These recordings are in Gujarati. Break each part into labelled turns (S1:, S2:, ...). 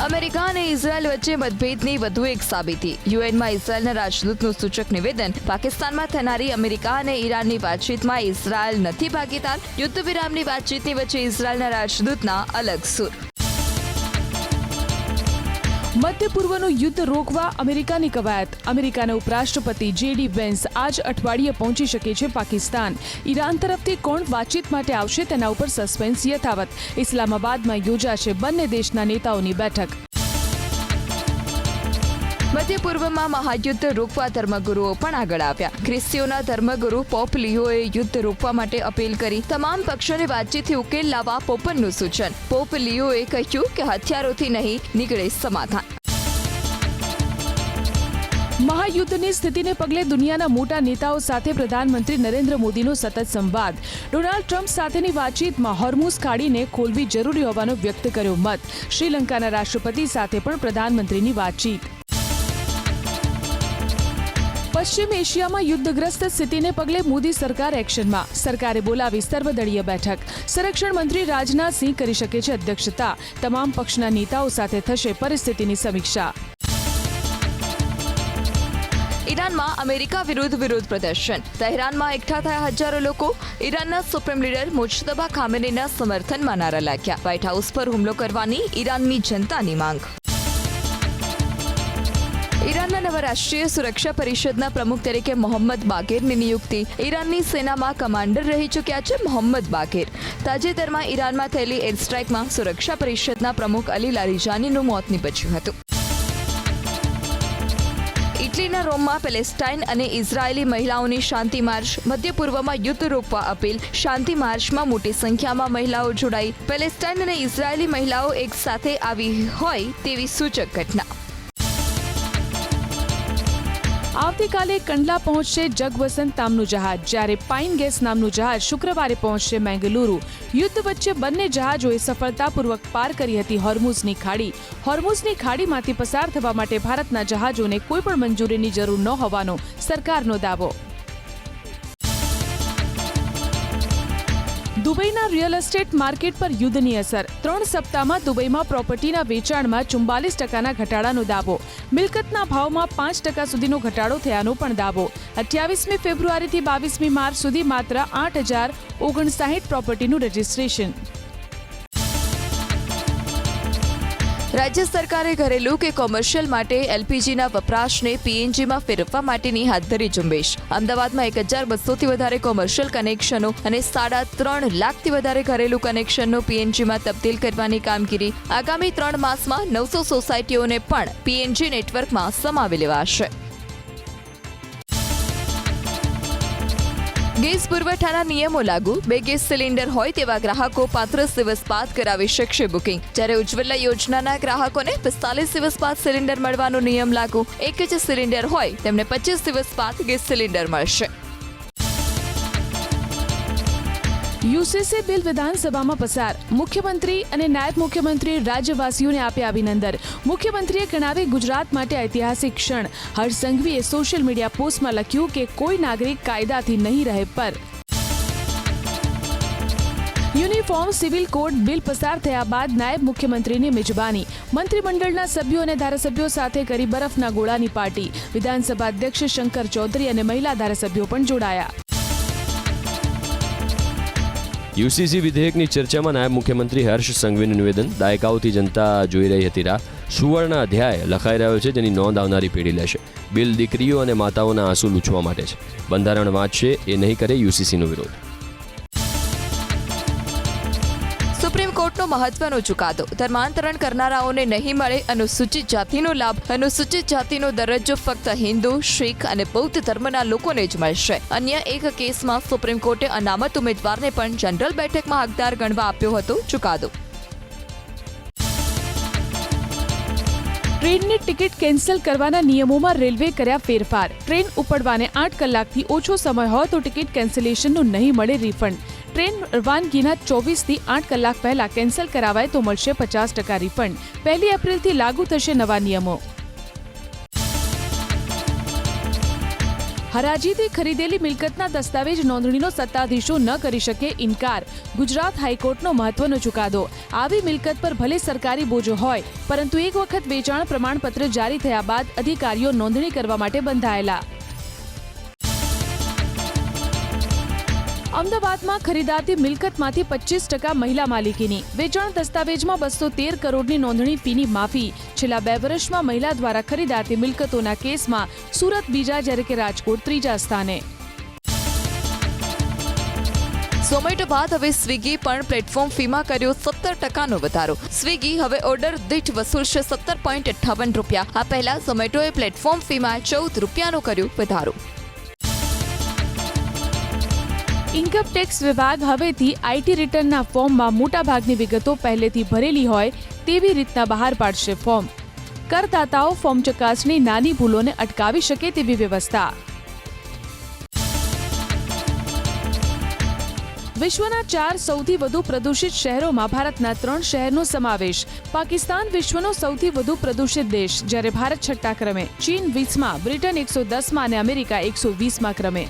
S1: અમેરિકા અને ઇઝરાયલ વચ્ચે મતભેદની વધુ એક સાબિતી. યુએનમાં ઇઝરાયલના રાજદૂતનું સૂચક નિવેદન. પાકિસ્તાનમાં થનારી અમેરિકા અને ઈરાનની વાતચીતમાં ઇઝરાયલ નથી ભાગીદાર. યુદ્ધ વિરામની વાતચીતની વચ્ચે ઇઝરાયલના રાજદૂતના અલગ સૂર.
S2: મધ્ય પૂર્વનું યુદ્ધ રોકવા અમેરિકાની કવાયત. અમેરિકાના ઉપરાષ્ટ્રપતિ JD વેન્સ આજ અઠવાડિયે પહોંચી શકે છે પાકિસ્તાન. ઈરાન તરફથી કોણ વાતચીત માટે આવશે તેના ઉપર સસ્પેન્સ યથાવત. ઇસ્લામાબાદમાં યોજાશે બંને દેશના નેતાઓની બેઠક.
S1: મધ્ય પૂર્વમાં મહાયુદ્ધ રોકવા ધર્મગુરુઓ પણ આગળ આવ્યા. ખ્રિસ્તીઓના ધર્મગુરુ પોપ લિયોએ યુદ્ધ રોકવા માટે અપીલ કરી. તમામ પક્ષોને વાતચીતથી ઉકેલ લાવવા પોપનું સૂચન. પોપ લિયોએ કહ્યું કે હથિયારોથી નહીં નીકળે સમાધાન.
S2: મહાયુદ્ધની સ્થિતિને પગલે દુનિયાના મોટા નેતાઓ સાથે પ્રધાનમંત્રી નરેન્દ્ર મોદીનો સતત સંવાદ. ડોનાલ્ડ ટ્રમ્પ સાથેની વાતચીતમાં હોર્મુઝ ખાડીને ખોલવી જરૂરી હોવાનો વ્યક્ત કર્યો મત. શ્રીલંકાના રાષ્ટ્રપતિ સાથે પણ પ્રધાનમંત્રીની વાતચીત. પશ્ચિમ એશિયામાં યુદ્ધગ્રસ્ત સ્થિતિને પગલે મોદી સરકાર એક્શનમાં. સરકારે બોલાવી સર્વદળીય બેઠક. સંરક્ષણ મંત્રી રાજનાથસિંહ કરી શકે છે અધ્યક્ષતા. તમામ પક્ષના નેતાઓ સાથે થશે પરિસ્થિતિની સમીક્ષા.
S1: ઈરાનમાં અમેરિકા વિરુદ્ધ પ્રદર્શન. તહેરાનમાં એકઠા થયા હજારો લોકો. ઈરાનના સુપ્રીમ લીડર મુજતબા ખામેનીના સમર્થનમાં નારા લાગ્યા. વ્હાઇટ હાઉસ પર હુમલો કરવાની ઈરાનની જનતાની માંગ. ઈરાનના નવા રાષ્ટ્રીય સુરક્ષા પરિષદના પ્રમુખ તરીકે મોહમ્મદ બાઘેરની નિયુક્તિ. ઈરાનની સેનામાં કમાન્ડર રહી ચૂક્યા છે મોહમ્મદ બાઘેર. તાજેતરમાં ઈરાનમાં થયેલી એર સ્ટ્રાઇકમાં સુરક્ષા પરિષદના પ્રમુખ અલી લારીજાનીનું મોત નીપજ્યું હતું. ઇટલીના રોમમાં પેલેસ્ટાઇન અને ઇઝરાયેલી મહિલાઓની શાંતિ માર્ચ. મધ્ય પૂર્વમાં યુદ્ધ રોકવા અપીલ. શાંતિ માર્ચમાં મોટી સંખ્યામાં મહિલાઓ જોડાઈ. પેલેસ્ટાઇન અને ઇઝરાયેલી મહિલાઓ એક સાથે આવી હોય તેવી સૂચક ઘટના.
S2: આવતીકાલે કંડલા પહોંચશે જગવસંત નામનું જહાજ, જ્યારે પાઇન ગેસ નામનું જહાજ શુક્રવારે પહોંચશે મેંગલુરુ. યુદ્ધ વચ્ચે બંને જહાજોએ સફળતાપૂર્વક પાર કરી હતી હોર્મુઝની ખાડી. હોર્મુઝની ખાડીમાંથી પસાર થવા માટે ભારતના જહાજોને કોઈપણ મંજૂરીની જરૂર ન હોવાનો સરકારનો દાવો. દુબઈના રિયલ એસ્ટેટ માર્કેટ પર યુદ્ધની અસર. 3 સપ્તાહમાં દુબઈમાં પ્રોપર્ટીના વેચાણમાં 44% ઘટાડાનો દાવો. મિલકતના ભાવમાં 5% સુધીનો ઘટાડો થયાનો પણ દાવો. 28મી ફેબ્રુઆરીથી 22મી માર્ચ સુધી માત્ર 8,059 પ્રોપર્ટીનું રજીસ્ટ્રેશન.
S1: રાજ્ય સરકારે ઘરેલું કે કોમર્શિયલ માટે એલપીજીના વપરાશને પીએનજીમાં ફેરવવા માટેની હાથ ધરી ઝુંબેશ. અમદાવાદમાં 1,200થી વધારે કોમર્શિયલ કનેક્શનો અને 3.5 લાખથી વધારે ઘરેલું કનેક્શનનો પીએનજીમાં તબદીલ કરવાની કામગીરી. આગામી 3 માસમાં 900 સોસાયટીઓને પણ પીએનજી નેટવર્કમાં સમાવી લેવાશે. ગેસ પુરવઠાના નિયમો લાગુ. 2 ગેસ સિલિન્ડર હોય તેવા ગ્રાહકો 35 દિવસ બાદ કરાવી શકશે બુકિંગ. જ્યારે ઉજ્જવલા યોજનાના ગ્રાહકોને 45 દિવસ બાદ સિલિન્ડર મળવાનો નિયમ લાગુ. એક જ સિલિન્ડર હોય તેમને 25 દિવસ બાદ ગેસ સિલિન્ડર મળશે.
S2: યુસીસી બિલ વિધાનસભામાં પસાર. મુખ્યમંત્રી અને નાયબ મુખ્યમંત્રી રાજ્યવાસીઓને આપ્યા અભિનંદન. મુખ્યમંત્રીએ ગણાવી ગુજરાત માટે ઐતિહાસિક ક્ષણ. હર્ષ સંઘવીએ સોશિયલ મીડિયા પોસ્ટમાં લખ્યું કે કોઈ નાગરિક કાયદાથી નહીં રહે પર. યુનિફોર્મ સિવિલ કોડ બિલ પસાર થયા બાદ નાયબ મુખ્યમંત્રીની મિજબાની. મંત્રીમંડળના સભ્યો અને ધારાસભ્યો સાથે કરી બરફના ગોળાની પાર્ટી. વિધાનસભા અધ્યક્ષ શંકર ચૌધરી અને મહિલા ધારાસભ્યો પણ જોડાયા.
S3: યુસીસી વિધેયકની ચર્ચામાં નાયબ મુખ્યમંત્રી હર્ષ સંઘવીનું નિવેદન. દાયકાઓથી જનતા જોઈ રહી હતી રાહ. સુવર્ણ અધ્યાય લખાઈ રહ્યો છે જેની નોંધ આવનારી પેઢી લેશે. બિલ દીકરીઓ અને માતાઓના આંસુ લૂછવા માટે છે. બંધારણ વાંચશે એ નહીં કરે યુસીસીનો વિરોધ.
S1: સુપ્રીમ કોર્ટનો મહત્વનો ચુકાદો. ધર્માંતરણ કરનારાઓને નહીં મળે અનુસૂચિત જાતિનો લાભ. અનુસૂચિત જાતિનો દરજ્જો ફક્ત હિન્દુ, શીખ અને બૌદ્ધ ધર્મના લોકોને જ મળશે. અન્ય એક કેસમાં સુપ્રીમ કોર્ટે અનામત ઉમેદવારને પણ જનરલ બેઠકમાં હકદાર ગણવા આપ્યો હતો ચુકાદો.
S2: ટ્રેનની ટિકિટ કેન્સલ કરવાના નિયમોમાં રેલવે કર્યા ફેરફાર. ટ્રેન ઉપડવાને 8 કલાકથી ઓછો સમય હોય તો ટિકિટ કેન્સલેશનનું નહીં મળે રિફંડ. ટ્રેન રવાનગીના 24થી 8 કલાક પહેલા કેન્સલ કરાવાય તો મળશે 50% રિફંડ. 1 એપ્રિલથી લાગુ થશે નવા નિયમો. હરાજીથી ખરીદેલી મિલકતના દસ્તાવેજ નોંધણીનો સત્તાધીશો ન કરી શકે ઇનકાર. ગુજરાત હાઈકોર્ટનો મહત્વનો ચુકાદો. આવી મિલકત પર ભલે સરકારી બોજો હોય, પરંતુ એક વખત વેચાણ પ્રમાણપત્ર જારી થયા બાદ અધિકારીઓ નોંધણી કરવા માટે બંધાયેલા. અમદાવાદમાં ખરીદાતી મિલકતમાંથી 25% મહિલા માલિકીની. વેચાણ દસ્તાવેજમાં 213 કરોડની નોંધણી ફીની માફી. છેલ્લા 2 વર્ષમાં મહિલા દ્વારા ખરીદાતી મિલકતોના કેસમાં સુરત બીજા જ્યારે કે રાજકોટ ત્રીજા સ્થાને.
S1: ઝોમેટો બાદ હવે સ્વિગી પણ પ્લેટફોર્મ ફીમાં કર્યો 17% વધારો. સ્વિગી હવે ઓર્ડર દીઠ વસૂલશે 17.58 રૂપિયા. આ પહેલા ઝોમેટોએ પ્લેટફોર્મ ફીમાં 14 રૂપિયાનો કર્યો વધારો.
S2: ઇન્કમ ટેક્સ વિભાગ હવેથી આઈટી રિટર્નના ફોર્મમાં મોટાભાગની વિગતો પહેલેથી ભરેલી હોય તેવી રીતના બહાર પાડશે ફોર્મ. કરદાતાઓ ફોર્મ ચકાસણી નાની ભૂલોને અટકાવી શકે તેવી વ્યવસ્થા. વિશ્વના 4 સૌથી વધુ પ્રદૂષિત શહેરોમાં ભારતના 3 શહેરનો સમાવેશ. પાકિસ્તાન વિશ્વનો સૌથી વધુ પ્રદૂષિત દેશ, જ્યારે ભારત 6ઠ્ઠા ક્રમે, ચીન 20માં, બ્રિટન 110માં અને અમેરિકા 120માં ક્રમે.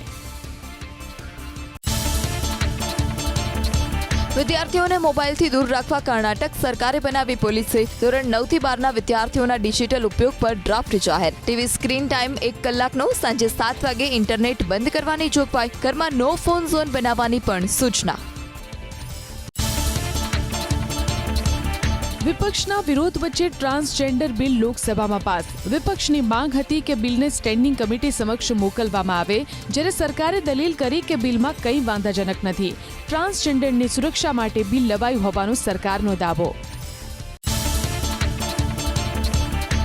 S1: વિદ્યાર્થીઓને મોબાઈલથી દૂર રાખવા કર્ણાટક સરકારે બનાવી પોલિસે. ધોરણ 9 થી 12ના વિદ્યાર્થીઓના ડિજિટલ ઉપયોગ પર ડ્રાફ્ટ જાહેર. ટીવી સ્ક્રીન ટાઈમ 1 કલાકનો, સાંજે 7 વાગે ઇન્ટરનેટ બંધ કરવાની જોગવાઈ. ઘરમાં નો ફોન ઝોન બનાવવાની પણ સૂચના.
S2: વિપક્ષના વિરોધ વચ્ચે ટ્રાન્સજેન્ડર બિલ લોકસભામાં પાસ. વિપક્ષની માંગ હતી કે બિલને સ્ટેન્ડિંગ કમિટી સમક્ષ મોકલવામાં આવે, જ્યારે સરકારે દલીલ કરી કે બિલમાં કંઈ વાંધાજનક નથી. ટ્રાન્સજેન્ડરની સુરક્ષા માટે બિલ લવાયું હોવાનો સરકારનો દાવો.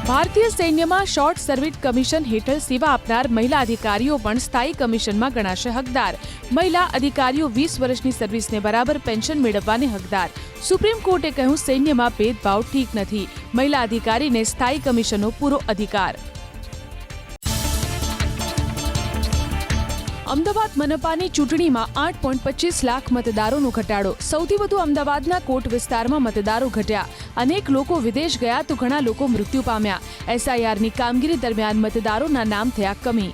S2: ભારતીય સૈન્યમાં શોર્ટ સર્વિસ કમિશન હેઠળ સેવા આપનાર મહિલા અધિકારીઓ પણ સ્થાયી કમિશનમાં ગણાશે હકદાર. મહિલા અધિકારીઓ 20 વર્ષની સર્વિસને બરાબર પેન્શન મેળવવાને હકદાર. સુપ્રીમ કોર્ટે કહ્યું સૈન્યમાં ભેદભાવ ઠીક નથી. મહિલા અધિકારીને સ્થાયી કમિશનનો પૂરો અધિકાર. અમદાવાદ મનપાની ચૂંટણીમાં 8.25 લાખ મતદારોનો ઘટાડો. સૌથી વધુ અમદાવાદના કોટ વિસ્તારમાં મતદારો ઘટ્યા. અનેક લોકો વિદેશ ગયા તો ઘણા લોકો મૃત્યુ પામ્યા. એસઆઈઆરની કામગીરી દરમિયાન મતદારોના નામ થયા કમી.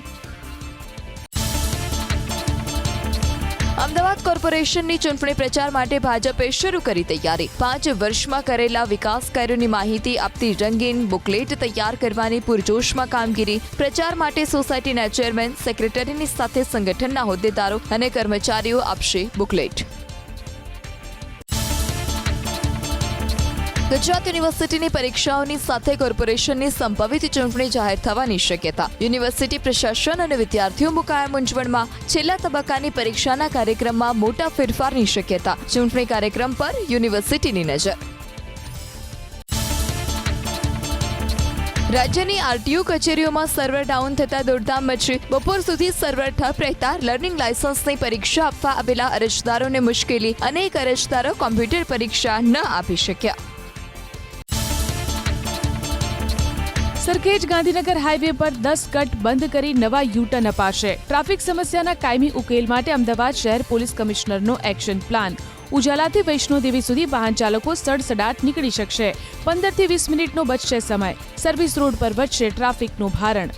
S1: અમદાવાદ કોર્પોરેશનની ચૂંટણી પ્રચાર માટે ભાજપે શરૂ કરી તૈયારી. 5 વર્ષમાં કરેલા વિકાસ કાર્યોની માહિતી આપતી રંગીન બુકલેટ તૈયાર કરવાની પૂરજોશમાં કામગીરી. પ્રચાર માટે સોસાયટીના ચેરમેન, સેક્રેટરીની સાથે સંગઠનના હોદ્દેદારો અને કર્મચારીઓ આપશે બુકલેટ. ગુજરાત યુનિવર્સિટીની પરીક્ષાઓની સાથે કોર્પોરેશનની સંભવિત ચૂંટણી જાહેર થવાની શક્યતા. યુનિવર્સિટી પ્રશાસન અને વિદ્યાર્થીઓ મુકાયા મૂંઝવણમાં. છેલ્લા તબક્કાની પરીક્ષાના કાર્યક્રમમાં મોટા ફેરફારની શક્યતા. ચૂંટણી કાર્યક્રમ પર યુનિવર્સિટીની નજર. રાજ્યની આરટીઓ કચેરીઓમાં સર્વર ડાઉન થતા દોડધામ મચી. બપોર સુધી સર્વર ઠપ રહેતા લર્નિંગ લાયસન્સની પરીક્ષા આપવા આવેલા અરજદારોને મુશ્કેલી. અનેક અરજદારો કોમ્પ્યુટર પરીક્ષા ન આપી શક્યા.
S2: સરખેજ ગાંધીનગર હાઈવે પર 10 કટ બંધ કરી નવા યુટર્ન અપાશે. ટ્રાફિક સમસ્યાના કાયમી ઉકેલ માટે અમદાવાદ શહેર પોલીસ કમિશનરનો એક્શન પ્લાન. ઉજાલાથી વૈષ્ણોદેવી સુધી વાહન ચાલકો સડસડાટ નીકળી શકશે. 15 થી 20 મિનિટનો બચશે સમય. સર્વિસ રોડ પર વધશે ટ્રાફિકનું ભારણ.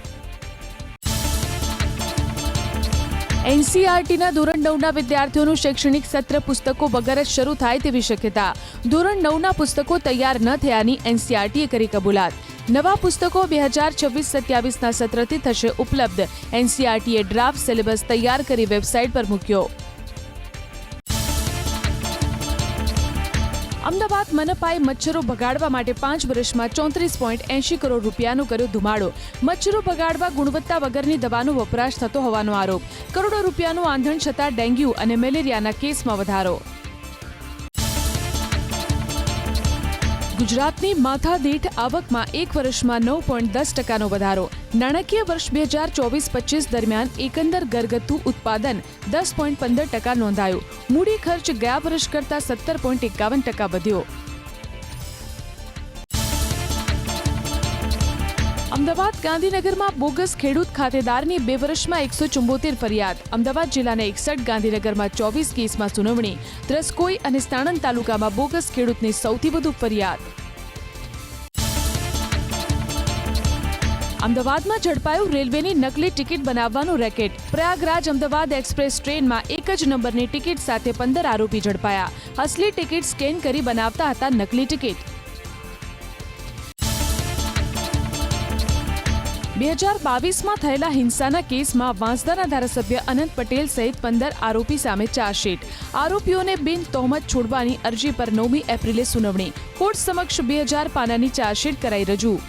S2: એનસીઆરટીના ધોરણ 9ના વિદ્યાર્થીઓનું શૈક્ષણિક સત્ર પુસ્તકો વગર જ શરૂ થાય તેવી શક્યતા. ધોરણ 9ના પુસ્તકો તૈયાર ન થયાની એનસીઆરટીએ કરી કબૂલાત. નવા પુસ્તકો 2026-27ના સત્રથી થશે ઉપલબ્ધ. એનસીઆરટીએ ડ્રાફ્ટ સિલેબસ તૈયાર કરી વેબસાઇટ પર મૂક્યો. અમદાવાદ મનપાએ મચ્છરો ભગાડવા માટે 5 વર્ષમાં 34.80 કરોડ રૂપિયાનો કર્યો ધુમાડો. મચ્છરો ભગાડવા ગુણવત્તા વગરની દવાનો વપરાશ થતો હોવાનો આરોપ. કરોડો રૂપિયાનું આંધણ છતાં ડેન્ગ્યુ અને મેલેરિયાના કેસમાં વધારો. ગુજરાતની માથાદીઠ આવકમાં 1 વર્ષમાં 9.10%નો વધારો. નાણાકીય વર્ષ 2024-25 દરમિયાન એકંદર ઘરગથ્થુ ઉત્પાદન 10.15% નોંધાયું. મૂડી ખર્ચ ગયા વર્ષ કરતાં 17.51% વધ્યો. અમદાવાદ ગાંધીનગરમાં બોગસ ખેડૂત ખાતેદારની 2 વર્ષમાં 174 ફરિયાદ. અમદાવાદ જિલ્લાના 61, ગાંધીનગરમાં 24 કેસમાં સુનાવણી. ત્રસ્કોઈ અને સાણંદ તાલુકામાં બોગસ ખેડૂતની સૌથી વધુ ફરિયાદ. અમદાવાદમાં ઝડપાયું રેલવેની નકલી ટિકિટ બનાવવાનું રેકેટ. પ્રયાગરાજ અમદાવાદ એક્સપ્રેસ ટ્રેનમાં એક જ નંબરની ટિકિટ સાથે 15 આરોપી ઝડપાયા. અસલી ટિકિટ સ્કેન કરી બનાવતા હતા નકલી ટિકિટ. 2022માં થયેલા હિંસાના કેસમાં વાંસદાના ધારાસભ્ય અનંત પટેલ સહિત 15 આરોપી સામે ચાર્જશીટ. આરોપીઓને બિન તહોમત છોડવાની અરજી પર 9મી એપ્રિલે સુનાવણી. કોર્ટ સમક્ષ 2000 પાનાની ચાર્જશીટ કરાઈ રજૂ.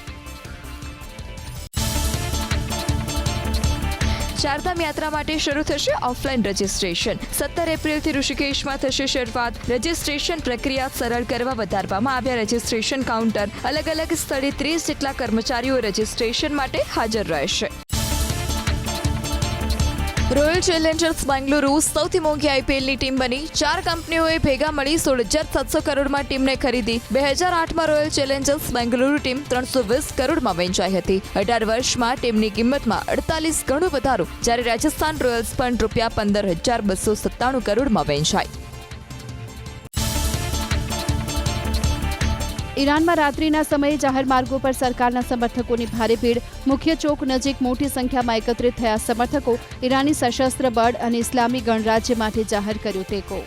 S1: ચારધામ યાત્રા માટે શરૂ થશે ઓફલાઈન રજીસ્ટ્રેશન. 17 એપ્રિલથી ઋષિકેશમાં થશે શરૂઆત. રજીસ્ટ્રેશન પ્રક્રિયા સરળ કરવા વધારવામાં આવ્યા રજીસ્ટ્રેશન કાઉન્ટર. અલગ અલગ સ્થળે 30 જેટલા કર્મચારીઓ રજીસ્ટ્રેશન માટે હાજર રહેશે. રોયલ ચેલેન્જર્સ બેંગલુરુ સૌથી મોંઘી આઈપીએલની ટીમ બની. 4 કંપનીઓએ ભેગા મળી 16,700 કરોડમાં ટીમને ખરીદી. 2008માં રોયલ ચેલેન્જર્સ બેંગલુરુ ટીમ 320 કરોડમાં વેચાઈ હતી. 18 વર્ષમાં ટીમની કિંમતમાં 48 ગણો વધારો, જ્યારે રાજસ્થાન રોયલ્સ પણ રૂપિયા 15,297 કરોડમાં વેચાઈ.
S4: ઈરાનમાં રાત્રિના સમયે જાહેર માર્ગો પર સરકારના સમર્થકોની ભારે ભીડ. મુખ્ય ચોક નજીક મોટી સંખ્યામાં એકત્રિત થયા સમર્થકો. ઈરાની સશસ્ત્ર બળ અને ઇસ્લામી ગણરાજ્ય માટે જાહેર કર્યો ટેકો.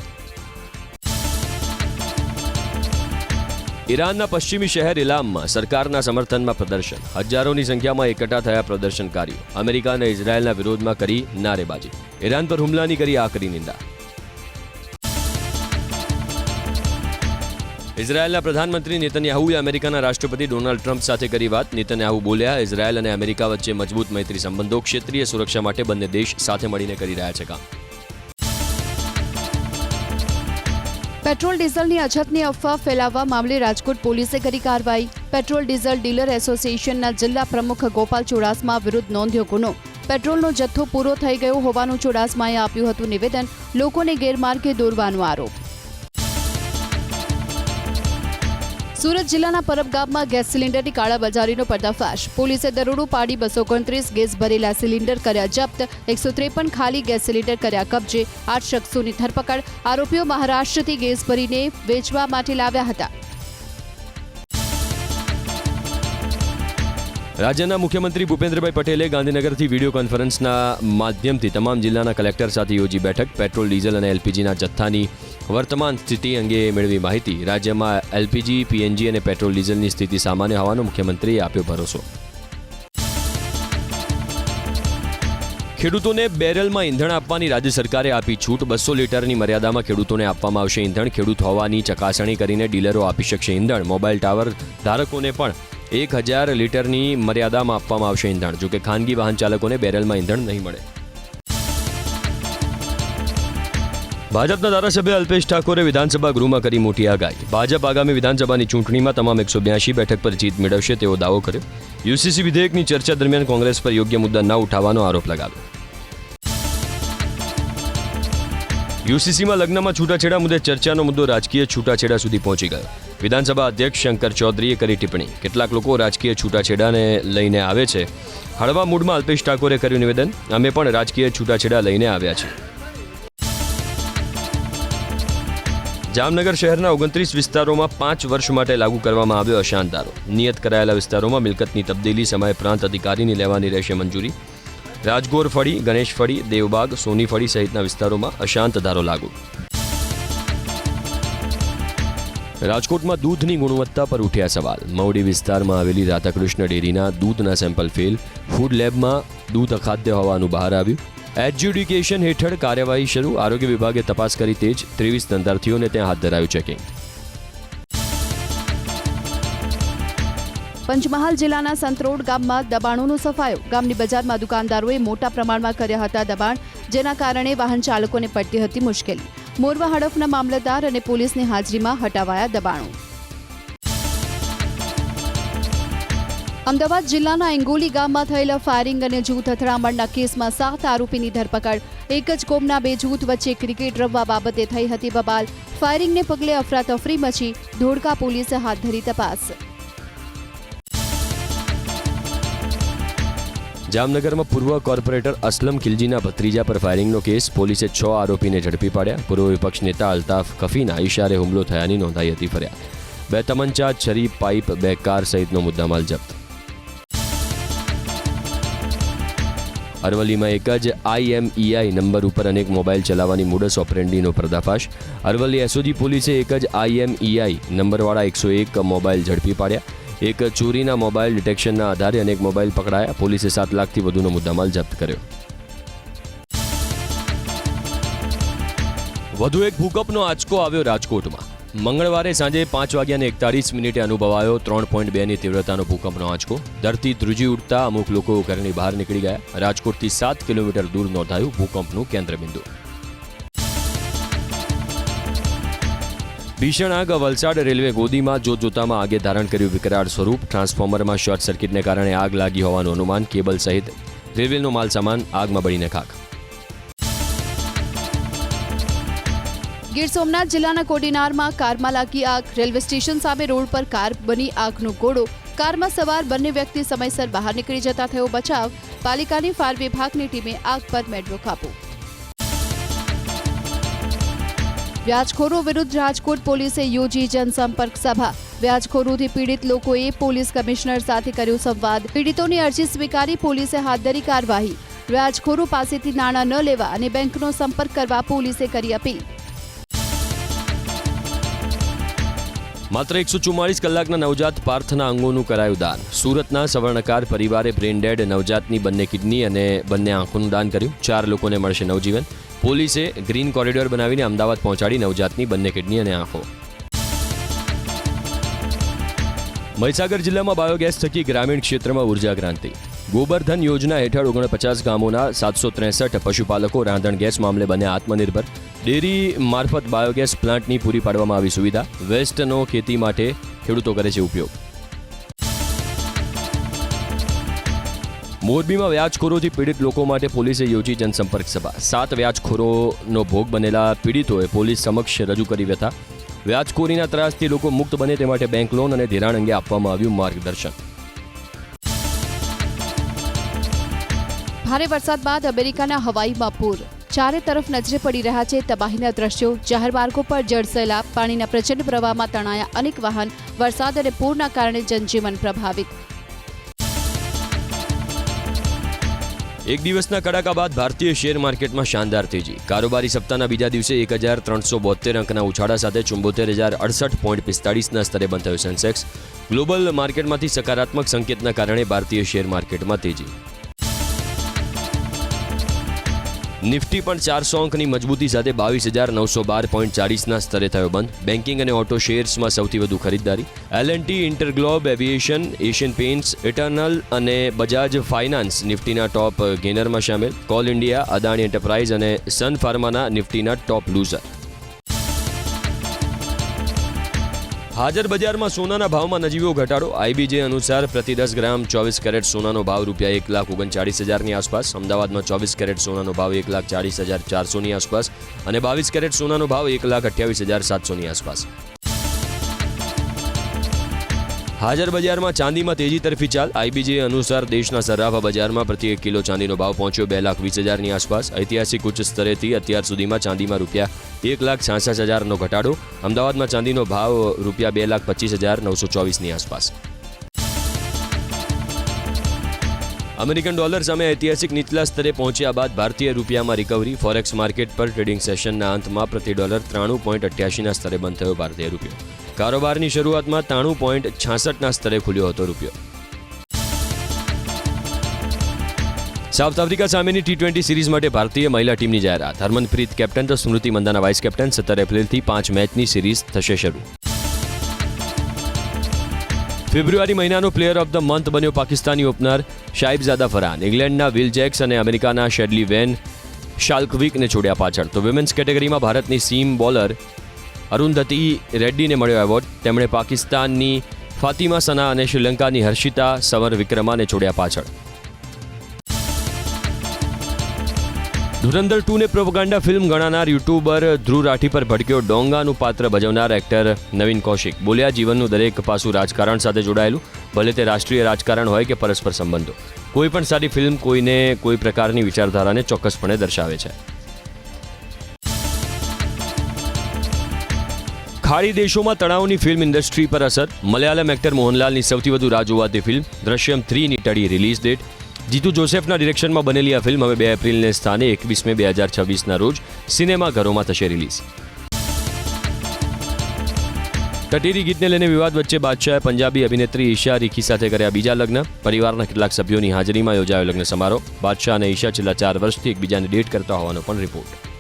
S3: ઈરાનના પશ્ચિમી શહેર ઇલામમાં સરકારના સમર્થનમાં પ્રદર્શન. હજારોની સંખ્યામાં એકઠા થયા પ્રદર્શનકારીઓ. અમેરિકા અને ઇઝરાયેલના વિરોધમાં કરી નારેબાજી. ઈરાન પર હુમલાની કરી આકરી નિંદા. ઇઝરાયેલના પ્રધાનમંત્રી નેતન્યાહુએ અમેરિકાના રાષ્ટ્રપતિ ડોનાલ્ડ ટ્રમ્પ સાથે કરી વાત. નેતન્યાહુ બોલ્યા, ઇઝરાયેલ અને અમેરિકા વચ્ચે મજબૂત મૈત્રી સંબંધો, ક્ષેત્રીય સુરક્ષા માટે બંને દેશ સાથે મળીને કરી રહ્યા છે કામ.
S4: પેટ્રોલ ડીઝલની અછતની અફવા ફેલાવવા મામલે રાજકોટ પોલીસે કરી કાર્યવાહી. પેટ્રોલ ડીઝલ ડીલર એસોસિએશનના જિલ્લા પ્રમુખ ગોપાલ ચુડાસમા વિરુદ્ધ નોંધ્યો ગુનો. પેટ્રોલનો જથ્થો પૂરો થઈ ગયો હોવાનું ચુડાસમાએ આપ્યું હતું નિવેદન. લોકોને ગેરમાર્ગે દોરવાનો આરોપ. સુરત જિલ્લાના પરબ ગામમાં ગેસ સિલિન્ડરની કાળાબજારીનો પર્દાફાશ. પોલીસે દરોડો પાડી 229 ગેસ ભરેલા સિલિન્ડર કર્યા જપ્ત. 153 ખાલી ગેસ સિલિન્ડર કર્યા કબજે. 8 શખ્સોની ધરપકડ. આરોપીઓ મહારાષ્ટ્રથી ગેસ ભરીને વેચવા માટે લાવ્યા હતા.
S3: રાજ્યના મુખ્યમંત્રી ભૂપેન્દ્રભાઈ પટેલે ગાંધીનગરથી વિડીયો કોન્ફરન્સના માધ્યમથી તમામ જિલ્લાના કલેક્ટર સાથે યોજી બેઠક. પેટ્રોલ, ડીઝલ અને એલપીજીના જથ્થાની વર્તમાન સ્થિતિ અંગે મેળવી માહિતી. રાજ્યમાં એલપીજી, પીએનજી અને પેટ્રોલ ડીઝલની સ્થિતિ સામાન્ય હોવાનો મુખ્યમંત્રીએ આપ્યો ભરોસો. ખેડૂતોને બેરલમાં ઈંધણ આપવાની રાજ્ય સરકારે આપી છૂટ. 200 લીટરની મર્યાદામાં ખેડૂતોને આપવામાં આવશે ઈંધણ. ખેડૂત હોવાની ચકાસણી કરીને ડીલરો આપી શકશે ઈંધણ. મોબાઈલ ટાવર ધારકોને પણ 1000 લીટરની મર્યાદામાં આપવામાં આવશે ઈંધણ. જોકે ખાનગી વાહન ચાલકોને બેરલમાં ઈંધણ નહીં મળે. ભાજપના ધારાસભ્ય અલ્પેશ ઠાકોરે વિધાનસભા ગૃહમાં કરી મોટી આગાહી. ભાજપ આગામી વિધાનસભાની ચૂંટણીમાં તમામ 182 બેઠક પર જીત મેળવશે તેવો દાવો કર્યો. યુસીસી વિધેયકની ચર્ચા દરમિયાન કોંગ્રેસ પર યોગ્ય મુદ્દા ન ઉઠાવવાનો આરોપ લગાવ્યો. યુસીસીમાં લગ્નમાં છૂટાછેડા મુદ્દે ચર્ચાનો મુદ્દો રાજકીય છૂટાછેડા સુધી પહોંચી ગયો. વિધાનસભા અધ્યક્ષ શંકર ચૌધરીએ કરી ટિપ્પણી. કેટલાક લોકો રાજકીય છૂટાછેડાને લઈને આવે છે. હળવા મૂડમાં અલ્પેશ ઠાકોરે કર્યું નિવેદન. અમે પણ રાજકીય છૂટાછેડા લઈને આવ્યા છીએ. જામનગર શહેરના 29 વિસ્તારોમાં 5 વર્ષ માટે લાગુ કરવામાં આવ્યો અશાંત ધારો. નિયત કરાયેલા વિસ્તારોમાં મિલકતની તબદીલી સમયે પ્રાંત અધિકારીની લેવાની રહેશે મંજૂરી. રાજગોર ફળી, ગણેશ ફળી, દેવબાગ, સોની ફળી સહિતના વિસ્તારોમાં અશાંત ધારો લાગુ. રાજકોટમાં દૂધની ગુણવત્તા પર ઉઠ્યા સવાલ. મવડી વિસ્તારમાં આવેલી રાધાકૃષ્ણ ડેરીના દૂધના સેમ્પલ ફેલ. ફૂડ લેબમાં દૂધ અખાદ્ય હોવાનું બહાર આવ્યું. એડ્યુડિકેશન હેઠળ કાર્યવાહી શરૂ. આરોગ્ય વિભાગે તપાસ કરી તેજ. 23 ધંધાર્થીઓને ત્યાં હાથ ધરાયું ચેકિંગ.
S4: પંચમહાલ જિલ્લાના સંતરોડ ગામમાં દબાણોનો સફાયો. ગામની બજારમાં દુકાનદારોએ મોટા પ્રમાણમાં કર્યા હતા દબાણ, જેના કારણે વાહન ચાલકોને પડતી હતી મુશ્કેલી. મોરવા હડફના મામલતદાર અને પોલીસની હાજરીમાં હટાવાયા દબાણો. અમદાવાદ જિલ્લાના એંગોલી ગામમાં થયેલા ફાયરિંગ અને જૂથ અથડામણના કેસમાં 7 આરોપીની ધરપકડ. એક જ કોમના 2 જૂથ વચ્ચે ક્રિકેટ રમવા બાબતે થઈ હતી બબાલ. ફાયરિંગને પગલે અફરાતફરી મચી. ધોળકા પોલીસે હાથ ધરી તપાસ.
S3: જામનગરમાં પૂર્વ કોર્પોરેટર અસલમ ખિલજીના ભત્રીજા પર ફાયરિંગનો કેસ. પોલીસે 6 આરોપીને ઝડપી પાડ્યા. પૂર્વ વિપક્ષ નેતા અલ્તાફ કફીના ઇશારે હુમલો થયાની નોંધાઈ હતી ફરિયાદ. 2 તમંચા, છરી, પાઇપ, 2 કાર સહિતનો મુદ્દામાલ જપ્ત. અરવલ્લીમાં એક જ IMEI નંબર ઉપર અનેક મોબાઈલ ચલાવવાની મોડસ ઓપરેન્ડીનો પર્દાફાશ. અરવલ્લી એસઓજી પોલીસે એક જ IMEI નંબરવાળા 101 મોબાઈલ ઝડપી પાડ્યા. એક ચોરીના મોબાઈલ ડિટેક્શનના આધારે અનેક મોબાઈલ પકડાયા. પોલીસે 7 લાખથી વધુનો મુદ્દામાલ જપ્ત કર્યો. વધુ એક ભૂકંપનો આંચકો આવ્યો રાજકોટમાં. મંગળવારે સાંજે 5:41 અનુભવાયો 3.2ની તીવ્રતાનો ભૂકંપનો આંચકો. ધરતી ધ્રુજી ઉઠતા અમુક લોકો ઘરની બહાર નીકળી ગયા. રાજકોટથી 7 કિલોમીટર દૂર નોંધાયું ભૂકંપનું કેન્દ્રબિંદુ. ભીષણ આગ. વલસાડ રેલવે ગોદીમાં જોતજોતામાં આગે ધારણ કર્યું વિકરાળ સ્વરૂપ. ટ્રાન્સફોર્મરમાં શોર્ટ સર્કિટને કારણે આગ લાગી હોવાનું અનુમાન. કેબલ સહિત રેલવેનો માલસામાન આગમાં બળીને ખાખ.
S4: ગીર સોમનાથ જિલ્લાના કોડીનારમાં કારમાં લાગી આગ. રેલવે સ્ટેશન સામે રોડ પર કાર બની આગનો ગોળો. કારમાં સવાર બંને વ્યક્તિ સમયસર બહાર નીકળી જતા થયો બચાવ. પાલિકાની ફાયર વિભાગની ટીમે આગ પર મેળવ્યો કાબુ. વ્યાજખોરો વિરુદ્ધ રાજકોટ પોલીસે યોજી જનસંપર્ક સભા. વ્યાજખોરોથી પીડિત લોકોએ પોલીસ કમિશનર સાથે કર્યો સંવાદ. પીડિતોની અરજી સ્વીકારી પોલીસે હાથ ધરી કાર્યવાહી. વ્યાજખોરો પાસેથી નાણાં ન લેવા અને બેંકનો સંપર્ક કરવા પોલીસે કરી અપીલ.
S3: માત્ર 144 કલાકના નવજાત પાર્થના અંગોનું કરાયું દાન. સુરતના સવર્ણકાર પરિવારે બ્રેઇન ડેડ નવજાતની બંને કિડની અને બંને આંખોનું દાન કર્યું. 4 લોકોને મળશે નવજીવન. પોલીસે ગ્રીન કોરિડોર બનાવીને અમદાવાદ પહોંચાડી નવજાતની બંને કિડની અને આંખો. મહીસાગર જિલ્લામાં બાયોગેસ થકી ગ્રામીણ ક્ષેત્રમાં ઉર્જા ક્રાંતિ. ગોબરધન યોજના હેઠળ 49 ગામોના 763 પશુપાલકો રાંધણ ગેસ મામલે બને આત્મનિર્ભર. ડેરી મારફત બાયોગેસ પ્લાન્ટની પૂરી પાડવામાં આવી સુવિધા. વેસ્ટનો ખેતી માટે ખેડૂતો કરે છે ઉપયોગ. મોરબીમાં વ્યાજખોરોથી પીડિત લોકો માટે પોલીસે યોજી જનસંપર્ક સભા. 7 વ્યાજખોરોનો ભોગ બનેલા પીડિતોએ પોલીસ સમક્ષ રજૂ કરી વ્યથા. વ્યાજખોરીના ત્રાસથી લોકો મુક્ત બને તે માટે બેંક લોન અને ધિરાણ અંગે આપવામાં આવ્યું માર્ગદર્શન.
S4: ભારે વરસાદ બાદ અમેરિકાના હવાઈમાં પૂર. ચારે તરફ નજરે પડી રહ્યા છે તબાહીના દ્રશ્યો. જાહેર માર્ગો પર જળ સૈલાબ. પાણીના પ્રચંડ પ્રવાહમાં તણાયા અનેક વાહન. વરસાદ અને પૂરના કારણે જનજીવન પ્રભાવિત.
S3: એક દિવસના કડાકા બાદ ભારતીય શેર માર્કેટમાં શાનદાર તેજી. કારોબારી સપ્તાહના બીજા દિવસે 1372 અંકના ઉછાળા સાથે 74,068.45ના સ્તરે બંધ થયો સેન્સેક્સ. ગ્લોબલ માર્કેટમાંથી સકારાત્મક સંકેતના કારણે ભારતીય શેર માર્કેટમાં તેજી. નિફ્ટી પણ 400 અંકની મજબૂતી સાથે 22,912.40ના સ્તરે થયો બંધ. બેન્કિંગ અને ઓટો શેર્સમાં સૌથી વધુ ખરીદદારી. L&T, InterGlobe aviation, Asian paints, Eternal અને બજાજ ફાઇનાન્સ નિફ્ટીના ટોપ ગેનરમાં સામેલ. કોલ ઇન્ડિયા, અદાણી એન્ટરપ્રાઇઝ અને સન ફાર્માના નિફ્ટીના ટોપ લૂઝર. હાજર બજારમાં સોનાના ભાવમાં નજીવો ઘટાડો. IBJ અનુસાર પ્રતિ 10 ગ્રામ 24 કેરેટ સોનાનો ભાવ ₹1,39,000ની આસપાસ. અમદાવાદમાં 24 કેરેટ સોનાનો ભાવ 1,40,400ની આસપાસ અને 22 કેરેટ સોનાનો ભાવ 1,28,700ની આસપાસ. હાજર બજારમાં ચાંદીમાં તેજી તરફી ચાલ. IBJ અનુસાર દેશના સરાફા બજારમાં પ્રતિ 1 કિલો ચાંદીનો ભાવ પહોંચ્યો 2,20,000ની આસપાસ. ઐતિહાસિક ઉચ્ચ સ્તરેથી અત્યાર સુધીમાં ચાંદીમાં ₹1,66,000નો ઘટાડો. અમદાવાદમાં ચાંદીનો ભાવ ₹2,25,924ની આસપાસ. અમેરિકન ડોલર સામે ઐતિહાસિક નીચલા સ્તરે પહોંચ્યા બાદ ભારતીય રૂપિયામાં રિકવરી. ફોરેક્સ માર્કેટ પર ટ્રેડિંગ સેશનના અંતમાં પ્રતિ ડોલર 93.88ના સ્તરે બંધ થયો ભારતીય રૂપિયો. કારોબારની શરૂઆતમાં 93.66ના સ્તરે ખુલ્યો હતો રૂપિયો. સાઉથ આફ્રિકા સામેની T20 સિરીઝ માટે ભારતીય મહિલા ટીમની જાહેરાત. હરમનપ્રીત કેપ્ટન તો સ્મૃતિ મંદાના વાઇસ કેપ્ટન. 17 એપ્રિલથી 5 મેચની સિરીઝ થશે શરૂ. ફેબ્રુઆરી મહિનાનો પ્લેયર ઓફ ધ મંથ બન્યો પાકિસ્તાની ઓપનર શાહિબઝાદા ફરહાન. ઇંગ્લેન્ડના વિલ જેક્સ અને અમેરિકાના શેડલી વેન શાલ્કવિકને છોડ્યા પાછળ. તો વિમેન્સ કેટેગરીમાં ભારતની સીમ બોલર અરુંધતી રેડ્ડીને મળ્યો એવોર્ડ. તેમણે પાકિસ્તાનની ફાતિમા સના અને શ્રીલંકાની હર્ષિતા સવર વિક્રમાને છોડ્યા પાછળ. ધુરંધર 2ને પ્રોપગાન્ડા ફિલ્મ ગણાનાર યુટ્યુબર ધ્રુવ રાઠી પર ભડક્યો. ડોંગાનું પાત્ર ભજવનાર એક્ટર નવીન કૌશિક બોલ્યા, જીવનનું દરેક પાસું રાજકારણ સાથે જોડાયેલું, ભલે તે રાષ્ટ્રીય રાજકારણ હોય કે પરસ્પર સંબંધો. કોઈ પણ સારી ફિલ્મ કોઈને કોઈ પ્રકારની વિચારધારાને ચોક્કસપણે દર્શાવે છે. ખાડી દેશોમાં તણાવની ફિલ્મ ઇન્ડસ્ટ્રી પર અસર. મલયાલમ એક્ટર મોહનલાલની સૌથી વધુ રાહ જોવાતી ફિલ્મ દ્રશ્યમ 3ની ટળી રિલીઝ ડેટ. જીતુ જોસેફના ડિરેક્શનમાં બનેલી આ ફિલ્મ હવે 2 એપ્રિલને સ્થાને 21 મે 2026ના રોજ સિનેમાઘરોમાં થશે રિલીઝ. ટટીરી ગીતને લઈને વિવાદ વચ્ચે બાદશાહે પંજાબી અભિનેત્રી ઈશા રીખી સાથે કર્યા બીજા લગ્ન. પરિવારના કેટલાક સભ્યોની હાજરીમાં યોજાયો લગ્ન સમારોહ. બાદશાહ અને ઈશા છેલ્લા 4 વર્ષથી એકબીજાને ડેટ કરતા હોવાનો પણ રિપોર્ટ.